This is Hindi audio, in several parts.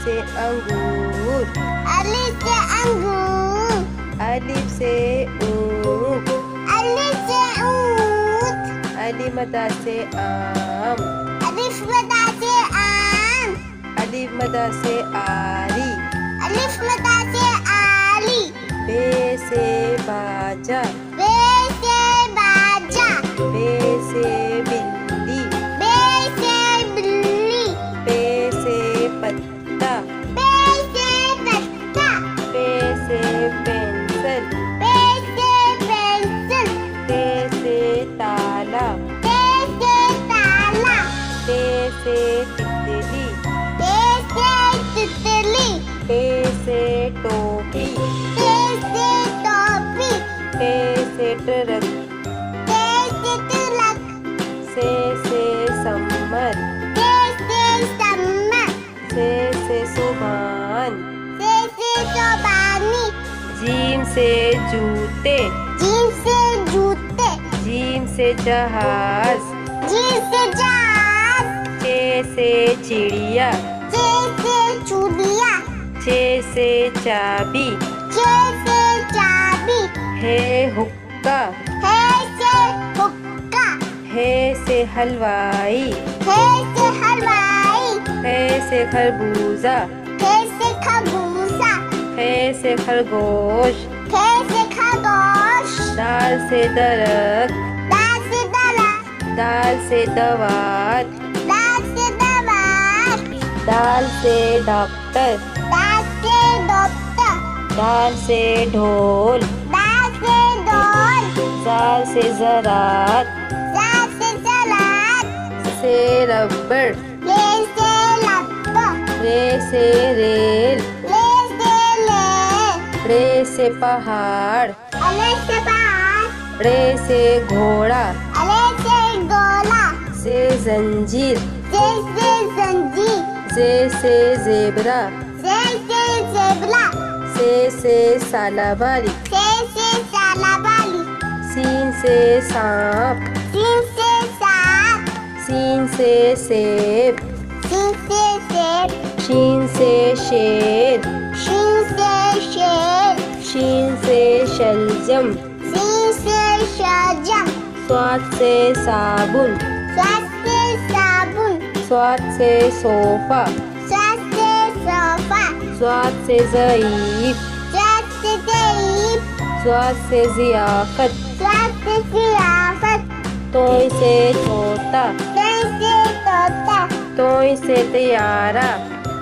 से अंगूर, अलिफ से अंगूर, अलिफ से ऊँट, अलिफ से ऊँट, अलिफ मदा से आम, अलिफ मदा से आम, अलिफ मदा से आरी, अलिफ मदा से आली, बे से बाजा, बे से बाजा, बे से बिल्ली, बे से बिल्ली, पे से पत्ता, पे से पत्ता, पे से पेंसिल, पे से पेंसिल, ते से ताला, ते से ताला, ते से तितली, ते से तितली, पे से टोपी, ते से टोपी, पे से ट्रक, ते से तिलक, से समर, ते से सम्मत, से सुभान, से चौबानी, जीम से जूते, जीम से जूते, जीम से जहाज, जीम से जहाज, चे से चिड़िया, चे से चूड़िया, चे से चाबी, चे से चाबी, है हुक्का, है से हुक्का, है से हलवाई, है से हलवाई, है से खरबूजा, है से खरबूजा, है से खरगोश, है से खरगोश, दाल से दरख्त, दाल से दरख्त, दाल से दवात, दाल से दवात, दाल से डॉक्टर, दाल से डॉक्टर, दाल से ढोल, दाल से ढोल, जाल से ज़रात, दाल से सलाद, से रबड़, ले से लब्बा, रे से रेल, ले से ले, रे से पहाड़, अले से पहाड़, रे से घोड़ा, अले से गोला, से जंजीर, से जंजीर, से ज़ेबरा, से ज़ेबरा, से सालाबारी, से सालाबाली, सीन से सांप, सीन से सांप, सीन से सेब, सीन से सेब, शीन से शेर, शीन से शेर, शीन से शलजम, सीन से शाहजम, स्वाद से साबुन, स्वाद से साबुन, स्वाद से सोफा, स्वाद से सोफा, स्वाद से ज़ईफ, स्वाद से ज़ईफ, स्वाद से ज़ियाफ़त, स्वाद से ज़ियाफ़त, तोय से तोता, तय से तोता, तोय से तैयारा,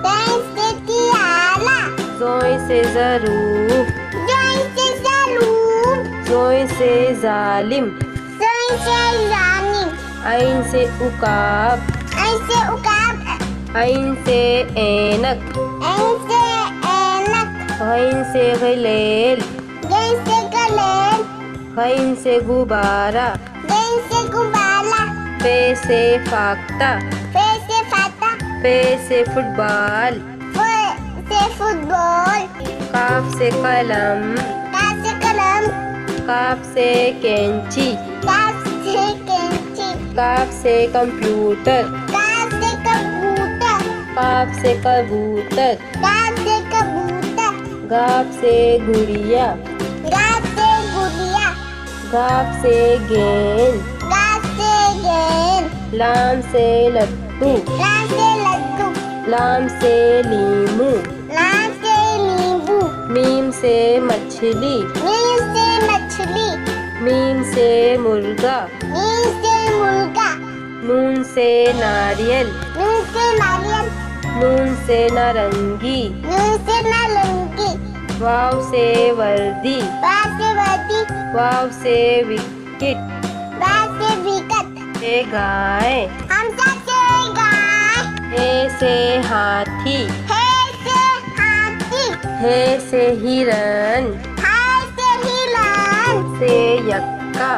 तय से तियारा, जोय से ज़रूफ, जोय से ज़रूर, जोय से जालिम, जोय से जानिम, ऐन से उकाब, ऐसे उकाब, ऐन से ऐनक, ऐसे ऐनक, गैन से गलेल, गैन से गलेल, गैन से गुब्बारा, गैन से गुब्बारा, पे से फाख्ता, पे से फाता, पे से फुटबॉल, फे से फुटबॉल, काफ से कलम, का से कलम, काफ से कैंची, का से कैंची, काफ से कंप्यूटर, का से कबूतर, काफ से कबूतर, का से कबूतर, गाफ से गुड़िया, गा से गुड़िया, गाफ से गेंद, गा से गेंद, लाम से लट्टू, ला से लड्डू, लाम से लीमू, ला से नींबू, मीम से मछली, मीम से मछली, मीम से मुर्गा, मीम से मुर्गा, नून से नारियल, नून से नारियल, नून से नारंगी, नून से नारंगी, वाव से वर्दी, बा से वर्दी, वाव से विकेट, बा से विकेट, ए गाय, हमजा से गाय, ए से हाथी, हे से हाथी, हे से हिरन, हाय से हिरण, से यक्का,